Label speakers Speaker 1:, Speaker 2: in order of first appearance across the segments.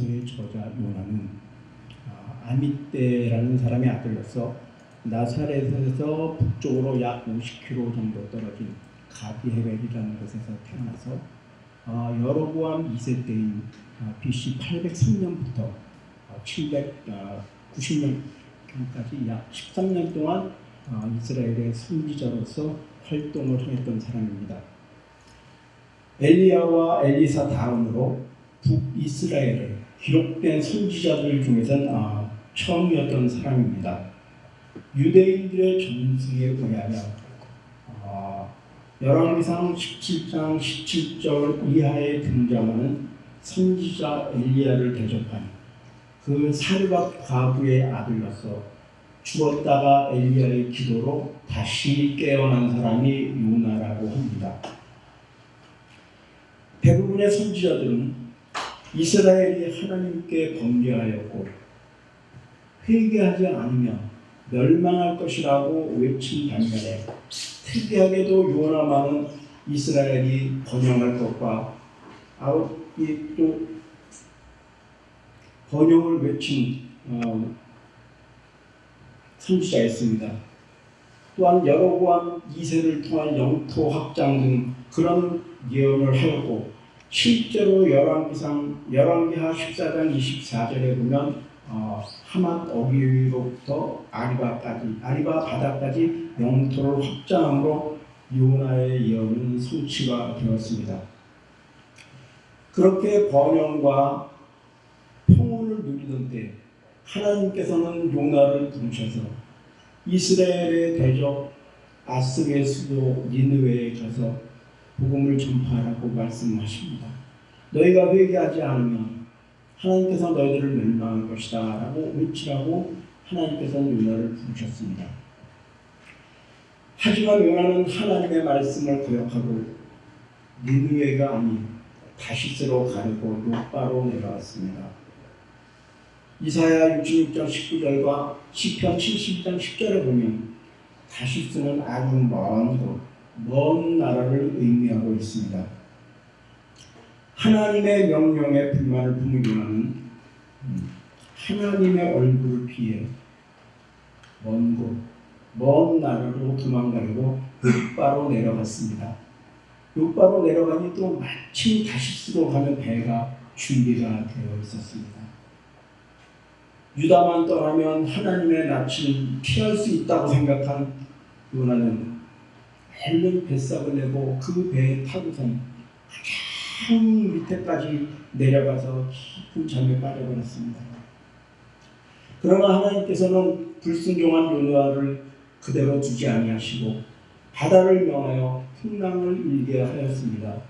Speaker 1: 요나서의 저자 요나는 아미떼라는 사람의 아들로서 나사렛에서 북쪽으로 약 50km 정도 떨어진 가비헤벨이라는 곳에서 태어나서 여로보암 2세 때인 BC 803년부터 790년까지 약 13년 동안 이스라엘의 선지자로서 활동을 했던 사람입니다. 엘리야와 엘리사 다음으로 북이스라엘에 기록된 선지자들 중에서는 처음이었던 사람입니다. 유대인들의 전수에 의하면 열왕기상 17장 17절 이하에 등장하는 선지자 엘리야를 대접한 그 사르밧 과부의 아들로서 죽었다가 엘리야의 기도로 다시 깨어난 사람이 요나라고 합니다. 대부분의 선지자들은 이스라엘이 하나님께 범죄하였고 회개하지 않으면 멸망할 것이라고 외친 반면에 특이하게도 요나만은 이스라엘이 번영할 것과 또 번영을 외친 선지자였습니다. 또한 여로보암 2세를 통한 영토 확장 등 그런 예언을 하였고 실제로 열왕기하 14장 24절에 보면 하맛 어귀로부터 아리바 바다까지 영토를 확장함으로 요나의 예언은 성취가 되었습니다. 그렇게 번영과 평온을 누리던 때 하나님께서는 요나를 부르셔서 이스라엘의 대적 아스르의 수도 니느웨에 가서 복음을 전파하라고 말씀하십니다. 너희가 회개하지 않으면 하나님께서 너희들을 멸망할 것이다 라고 외치라고 하나님께서는 요나를 부르셨습니다. 하지만 요나는 하나님의 말씀을 거역하고 니느웨가 아닌 다시스로 가려고 요바로 내려왔습니다. 이사야 66장 19절과 시편 72장 10절에 보면 다시스는 아주 먼 나라를 의미하고 있습니다. 하나님의 명령에 불만을 품은 요나는 하나님의 얼굴을 피해 먼 나라로 도망가려고 요바로 내려갔습니다. 요바로 내려가니 또 마침 다시스로 가는 배가 준비가 되어 있었습니다. 유다만 떠나면 하나님의 낯을 피할 수 있다고 생각한 요나는 얼른 뱃삭을 내고 그 배에 타고선 가장 밑에까지 내려가서 깊은 잠에 빠져버렸습니다. 그러나 하나님께서는 불순종한 요나를 그대로 두지 아니하시고 바다를 명하여 풍랑을 일게 하였습니다.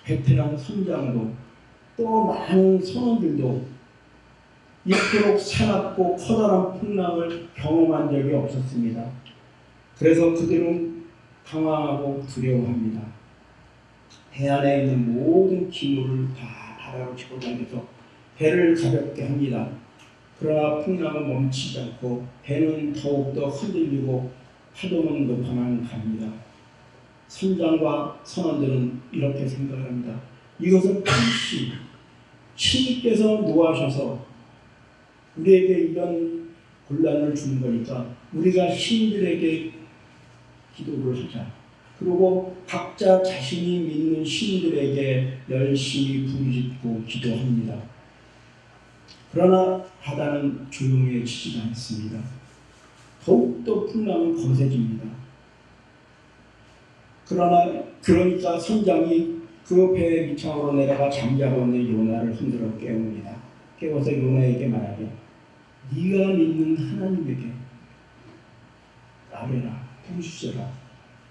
Speaker 1: 베테랑 선장도 또 많은 선원들도 이토록 사납고 커다란 풍랑을 경험한 적이 없었습니다. 그래서 그들은 당황하고 두려워합니다. 해안에 있는 모든 기물을 다 바다로 집어당겨서 배를 가볍게 합니다. 그러나 풍랑은 멈추지 않고 배는 더욱더 흔들리고 파도는 높아만 갑니다. 선장과 선원들은 이렇게 생각합니다. 이것은 반드시 신께서 노하셔서 우리에게 이런 곤란을 주는 거니까 우리가 신들에게 기도를 하자. 그리고 각자 자신이 믿는 신들에게 열심히 부르짖고 기도합니다. 그러나 바다는 조용해지지 않습니다. 더욱더 풍랑은 거세집니다. 그러니까 선장이 그 배의 밑창으로 내려가 잠자고 있는 요나를 흔들어 깨웁니다. 깨워서 요나에게 말하며 네가 믿는 하나님에게 아뢰라, 부르시라.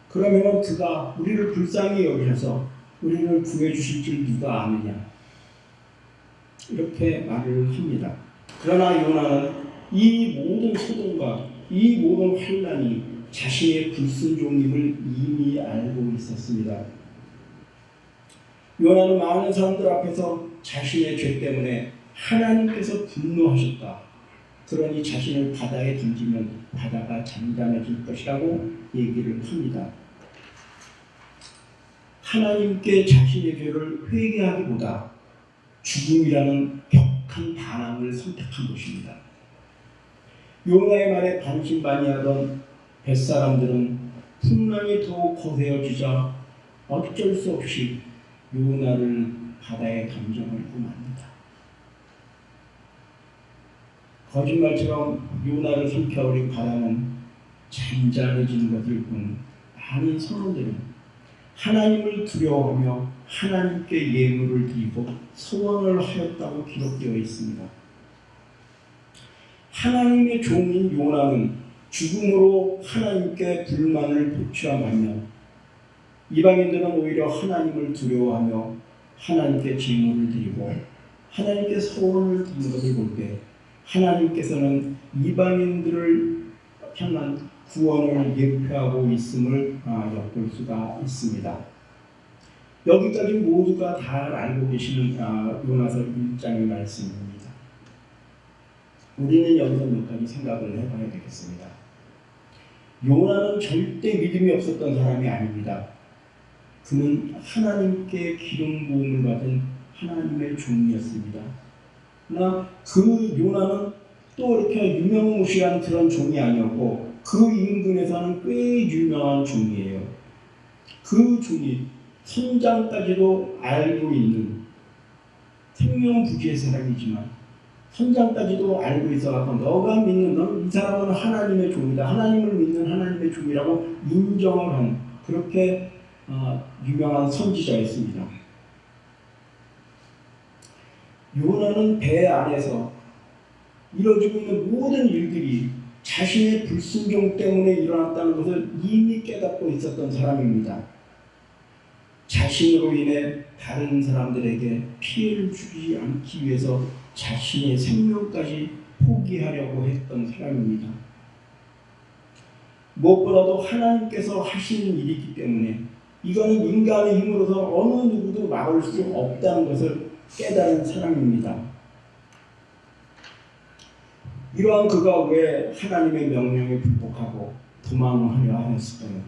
Speaker 1: 그러면 그가 우리를 불쌍히 여기셔서 우리를 구해주실 줄 누가 아느냐. 이렇게 말을 합니다. 그러나 요나는 이 모든 소동과 이 모든 환난이 자신의 불순종임을 이미 알고 있었습니다. 요나는 많은 사람들 앞에서 자신의 죄 때문에 하나님께서 분노하셨다. 그러니 자신을 바다에 던지면 바다가 잠잠해질 것이라고 얘기를 합니다. 하나님께 자신의 죄를 회개하기보다 죽음이라는 격한 반항을 선택한 것입니다. 요나의 말에 반신반의하던 뱃사람들은 풍랑이 더욱 거세어지자 어쩔 수 없이 요나를 바다에 던져버리고 맙니다. 거짓말처럼 요나를 삼켜버린 바다는 잔잔해지는 것일 뿐 많은 성도들은 하나님을 두려워하며 하나님께 예물을 드리고 소원을 하였다고 기록되어 있습니다. 하나님의 종인 요나는 죽음으로 하나님께 불만을 표출하며 이방인들은 오히려 하나님을 두려워하며 하나님께 제물을 드리고 하나님께 소원을 드리는 것을 볼 때 하나님께서는 이방인들을 향한 구원을 예표하고 있음을 엿볼 수가 있습니다. 여기까지 모두가 다 알고 계시는 요나서 1장의 말씀입니다. 우리는 여기서 몇 가지 생각을 해봐야 되겠습니다. 요나는 절대 믿음이 없었던 사람이 아닙니다. 그는 하나님께 기름 부음을 받은 하나님의 종이었습니다. 그러나 그 요나는 또 이렇게 유명무실한 그런 종이 아니었고 그 인근에서는 꽤 유명한 종이에요. 그 종이 선장까지도 알고 있는 생명부지의 사람이지만 선장까지도 알고 있어서 너가 믿는 넌 이 사람은 하나님의 종이다. 하나님을 믿는 하나님의 종이라고 인정을 한 그렇게 유명한 선지자였습니다. 요나는 배 안에서 이루어지고 있는 모든 일들이 자신의 불순종 때문에 일어났다는 것을 이미 깨닫고 있었던 사람입니다. 자신으로 인해 다른 사람들에게 피해를 주지 않기 위해서 자신의 생명까지 포기하려고 했던 사람입니다. 무엇보다도 하나님께서 하시는 일이기 때문에 이거는 인간의 힘으로서 어느 누구도 막을 수 없다는 것을 깨달은 사람입니다. 이러한 그가 왜 하나님의 명령에 불복하고 도망하려 하였을까요?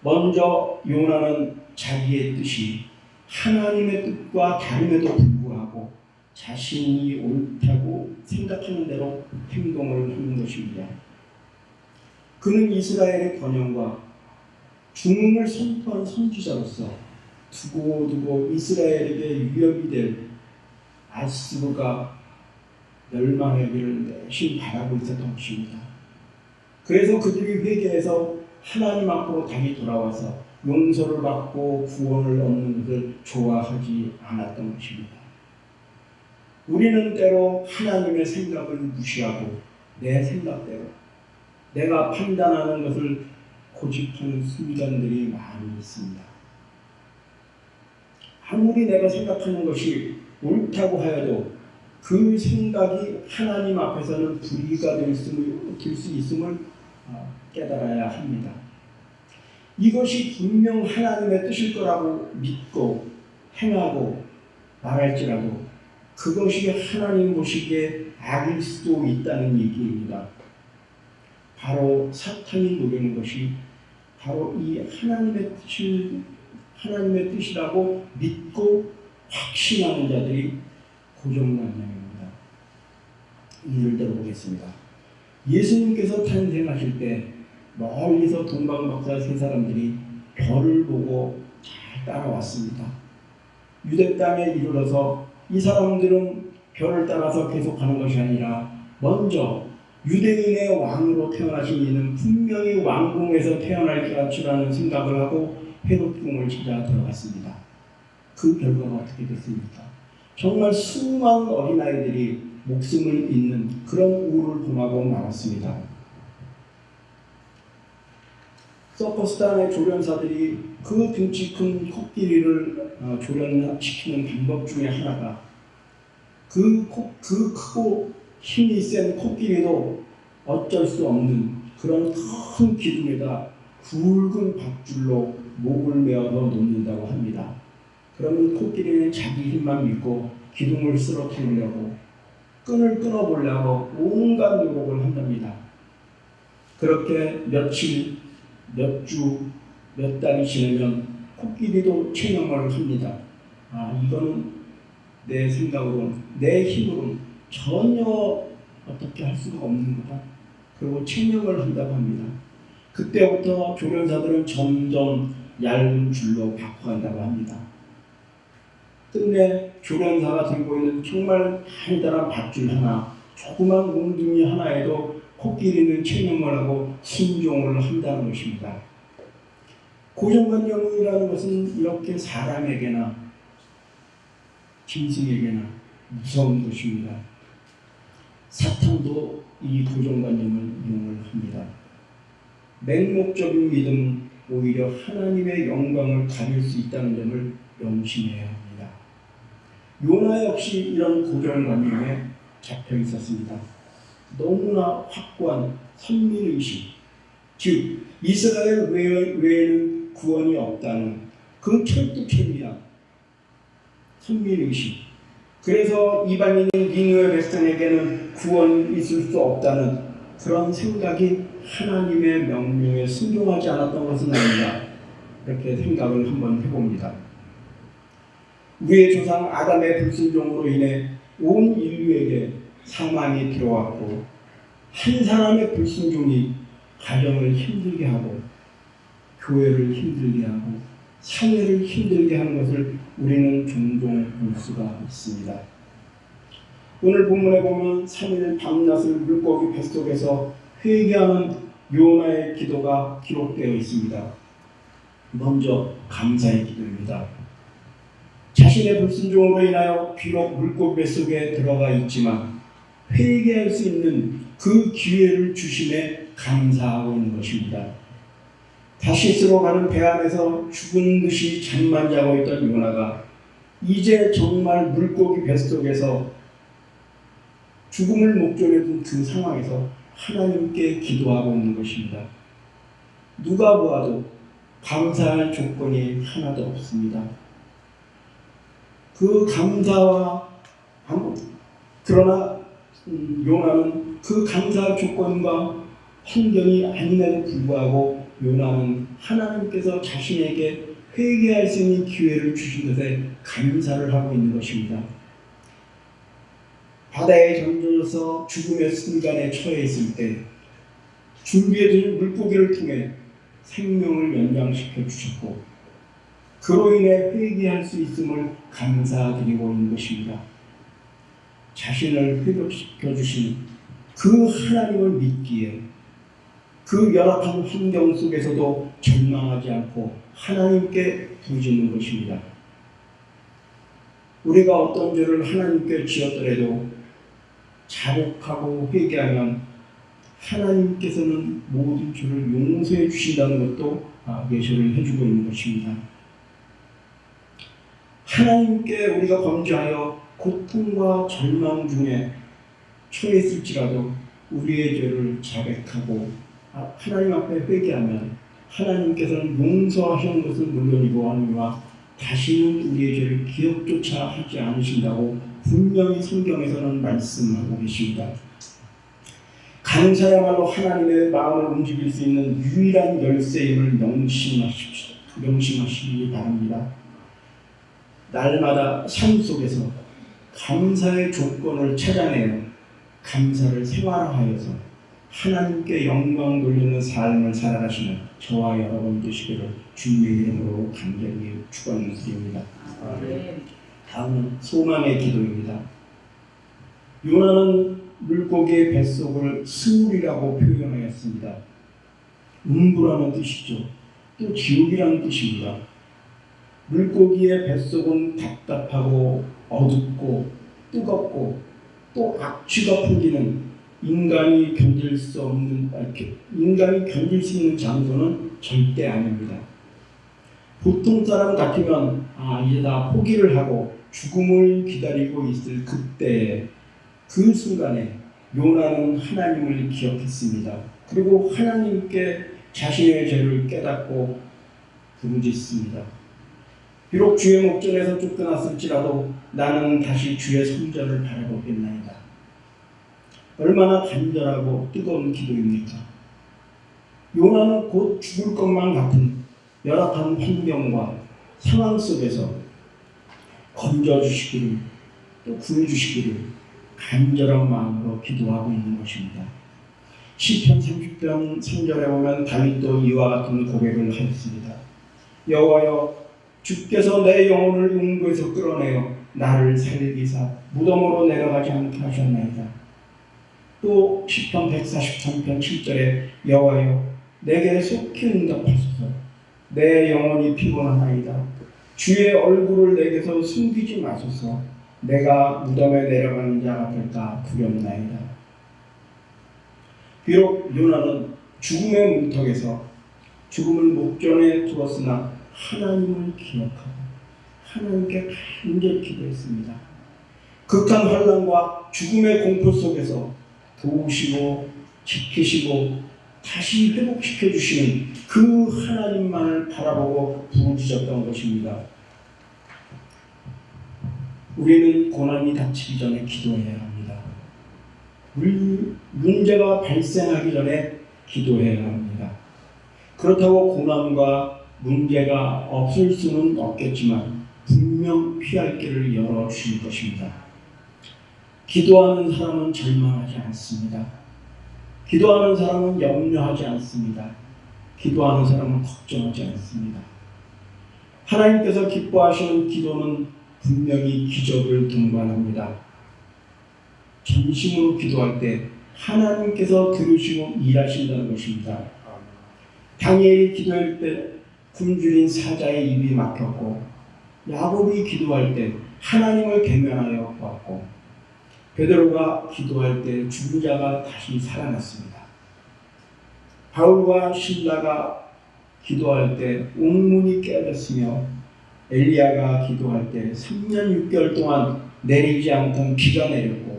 Speaker 1: 먼저 요나는 자기의 뜻이 하나님의 뜻과 다름에도 불구하고 자신이 옳다고 생각하는 대로 행동을 하는 것입니다. 그는 이스라엘의 번영과 죽음을 선포한 선지자로서 두고두고 이스라엘에게 위협이 될 아수르가 멸망하기를 내심 바라고 있었던 것입니다. 그래서 그들이 회개해서 하나님 앞으로 다시 돌아와서 용서를 받고 구원을 얻는 것을 좋아하지 않았던 것입니다. 우리는 때로 하나님의 생각을 무시하고 내 생각대로 내가 판단하는 것을 고집하는 순간들이 많이 있습니다. 아무리 내가 생각하는 것이 옳다고 하여도 그 생각이 하나님 앞에서는 불의가 될 수 있음을 깨달아야 합니다. 이것이 분명 하나님의 뜻일 거라고 믿고 행하고 말할지라도 그것이 하나님 보시기에 악일 수도 있다는 얘기입니다. 바로 사탄이 노리는 것이 바로 이 하나님의 뜻이라고 믿고 확신하는 자들이 고정관념입니다. 예를 들어보겠습니다. 예수님께서 탄생하실 때 멀리서 동방박사 세 사람들이 별을 보고 잘 따라왔습니다. 유대 땅에 이르러서 이 사람들은 별을 따라서 계속하는 것이 아니라 먼저 유대인의 왕으로 태어나신 이는 분명히 왕궁에서 태어날 것이라는 생각을 하고 헤롯궁을 찾아 들어갔습니다. 그 결과가 어떻게 됐습니까? 정말 수많은 어린아이들이 목숨을 잃는 그런 우를 범하고 말았습니다. 서커스단의 조련사들이 그 등치 큰 코끼리를 조련시키는 방법 중에 하나가 그 크고 힘이 센 코끼리도 어쩔 수 없는 그런 큰 기둥에다 굵은 밧줄로 목을 메어서 놓는다고 합니다. 그러면 코끼리는 자기 힘만 믿고 기둥을 쓰러뜨리려고 끈을 끊어보려고 온갖 노력을 한답니다. 그렇게 며칠, 몇 주, 몇 달이 지나면 코끼리도 체념을 합니다. 이거는 내 생각으로는, 내 힘으로는 전혀 어떻게 할 수가 없는 거다. 그리고 책령을 한다고 합니다. 그때부터 조련사들은 점점 얇은 줄로 바꿔간다고 합니다. 끝내 조련사가 들고 있는 정말 간단한 밧줄 하나, 조그만 몽둥이 하나에도 코끼리는 책령을 하고 순종을 한다는 것입니다. 고정관념이라는 것은 이렇게 사람에게나 짐승에게나 무서운 것입니다. 사탄도 이 고정관념을 이용을 합니다. 맹목적인 믿음은 오히려 하나님의 영광을 가릴 수 있다는 점을 명심해야 합니다. 요나 역시 이런 고정관념에 잡혀 있었습니다. 너무나 확고한 선민의식, 즉 이스라엘 외에는 구원이 없다는 그 철두철미한 선민의식, 그래서 이방인인 니느웨 백성에게는 구원이 있을 수 없다는 그런 생각이 하나님의 명령에 순종하지 않았던 것은 아닌가, 이렇게 생각을 한번 해봅니다. 우리의 조상 아담의 불순종으로 인해 온 인류에게 사망이 들어왔고, 한 사람의 불순종이 가정을 힘들게 하고 교회를 힘들게 하고 사회를 힘들게 하는 것을 우리는 종종 볼 수가 있습니다. 오늘 본문에 보면 3일 밤낮을 물고기 뱃속에서 회개하는 요나의 기도가 기록되어 있습니다. 먼저 감사의 기도입니다. 자신의 불순종으로 인하여 비록 물고기 뱃속에 들어가 있지만 회개할 수 있는 그 기회를 주심에 감사하고 있는 것입니다. 다시스로 가는 배 안에서 죽은 듯이 잠만 자고 있던 요나가 이제 정말 물고기 뱃속에서 죽음을 목전에 둔 그 상황에서 하나님께 기도하고 있는 것입니다. 누가 보아도 감사할 조건이 하나도 없습니다. 그 감사와 그러나 요나는 그 감사할 조건과 환경이 아님에도 불구하고 요나는 하나님께서 자신에게 회개할 수 있는 기회를 주신 것에 감사를 하고 있는 것입니다. 바다에 던져져서 죽음의 순간에 처해 있을 때 준비해둔 물고기를 통해 생명을 연장시켜 주셨고, 그로 인해 회개할 수 있음을 감사드리고 있는 것입니다. 자신을 회복시켜 주신 그 하나님을 믿기에 그 열악한 환경 속에서도 절망하지 않고 하나님께 부르짖는 것입니다. 우리가 어떤 죄를 하나님께 지었더라도 자복하고 회개하면 하나님께서는 모든 죄를 용서해 주신다는 것도 예시를 해주고 있는 것입니다. 하나님께 우리가 범죄하여 고통과 절망 중에 처했을지라도 우리의 죄를 자백하고 하나님 앞에 회개하면 하나님께서는 용서하시는 것은 물론이고 다시는 우리의 죄를 기억조차 하지 않으신다고 분명히 성경에서는 말씀하고 계십니다. 감사야말로 하나님의 마음을 움직일 수 있는 유일한 열쇠임을 명심하시기 바랍니다. 날마다 삶 속에서 감사의 조건을 찾아내어 감사를 생활화하여서 하나님께 영광 돌리는 삶을 살아가시는 저와 여러분 되시기를 주님의 이름으로 간절히 축원드립니다. 다음은 소망의 기도입니다. 요나는 물고기의 뱃속을 스물이라고 표현하였습니다. 음부라는 뜻이죠. 또 지옥이라는 뜻입니다. 물고기의 뱃속은 답답하고 어둡고 뜨겁고 또 악취가 풍기는 인간이 견딜 수 있는 장소는 절대 아닙니다. 보통 사람 같으면 이제 다 포기를 하고 죽음을 기다리고 있을 그때 그 순간에 요나는 하나님을 기억했습니다. 그리고 하나님께 자신의 죄를 깨닫고 부르짖습니다. 비록 주의 목전에서 쫓겨났을지라도 나는 다시 주의 성전을 바라보겠나이다. 얼마나 간절하고 뜨거운 기도입니까? 요나는 곧 죽을 것만 같은 열악한 환경과 상황 속에서 건져주시기를 또 구해주시기를 간절한 마음으로 기도하고 있는 것입니다. 시편 30편 3절에 보면 다윗도 이와 같은 고백을 하였습니다. 여호와여, 주께서 내 영혼을 음부에서 끌어내어 나를 살리사 무덤으로 내려가지 않게 하셨나이다. 또 시편 143편 7절에 여호와여, 내게 속히 응답하소서. 내 영혼이 피곤하나이다. 주의 얼굴을 내게서 숨기지 마소서. 내가 무덤에 내려가는 자가 될까 두렵나이다. 비록 요나는 죽음의 문턱에서 죽음을 목전에 두었으나 하나님을 기억하고 하나님께 간절히 기도했습니다. 극한 환난과 죽음의 공포 속에서 도우시고 지키시고 다시 회복시켜 주시는 그 하나님만을 바라보고 부르짖었던 것입니다. 우리는 고난이 닥치기 전에 기도해야 합니다. 문제가 발생하기 전에 기도해야 합니다. 그렇다고 고난과 문제가 없을 수는 없겠지만 분명 피할 길을 열어주실 것입니다. 기도하는 사람은 절망하지 않습니다. 기도하는 사람은 염려하지 않습니다. 기도하는 사람은 걱정하지 않습니다. 하나님께서 기뻐하시는 기도는 분명히 기적을 동반합니다. 전심으로 기도할 때 하나님께서 들으시고 일하신다는 것입니다. 다니엘이 기도할 때 굶주린 사자의 입이 막혔고, 야곱이 기도할 때 하나님을 대면하여 보았고, 베드로가 기도할 때 죽은 자가 다시 살아났습니다. 바울과 실라가 기도할 때 옥문이 깨졌으며, 엘리야가 기도할 때 3년 6개월 동안 내리지 않던 비가 내렸고,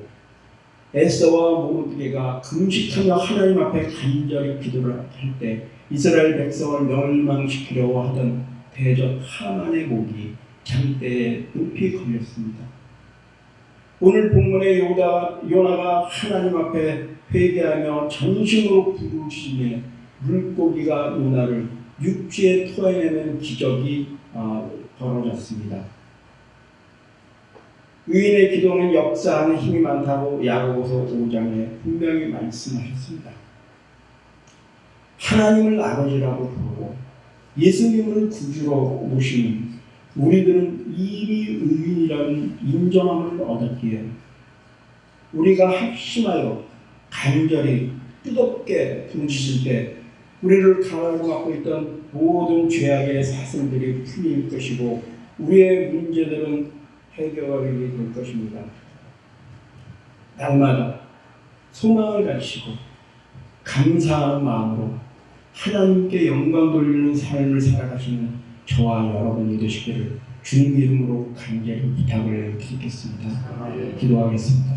Speaker 1: 에서와 모르드게가 금식하며 하나님 앞에 간절히 기도를 할 때 이스라엘 백성을 멸망시키려고 하던 대적 하만의 목이 장대에 높이 걸렸습니다. 오늘 본문의 요나가 하나님 앞에 회개하며 전심으로 부르짖으며 물고기가 요나를 육지에 토해내는 기적이 벌어졌습니다. 의인의 기도는 역사하는 힘이 많다고 야고보서 5장에 분명히 말씀하셨습니다. 하나님을 아버지라고 부르고 예수님을 구주로 모시는 우리들은 이미 의인이라는 인정함을 얻었기에 우리가 합심하여 간절히 뜨겁게 부르짖을 때 우리를 가로막고 있던 모든 죄악의 사슬들이 풀릴 것이고 우리의 문제들은 해결이 될 것입니다. 날마다 소망을 가지시고 감사하는 마음으로 하나님께 영광 돌리는 삶을 살아가시는 저와 여러분이 되시기를 주님 이름으로 간절히 부탁을 드리겠습니다. 기도하겠습니다.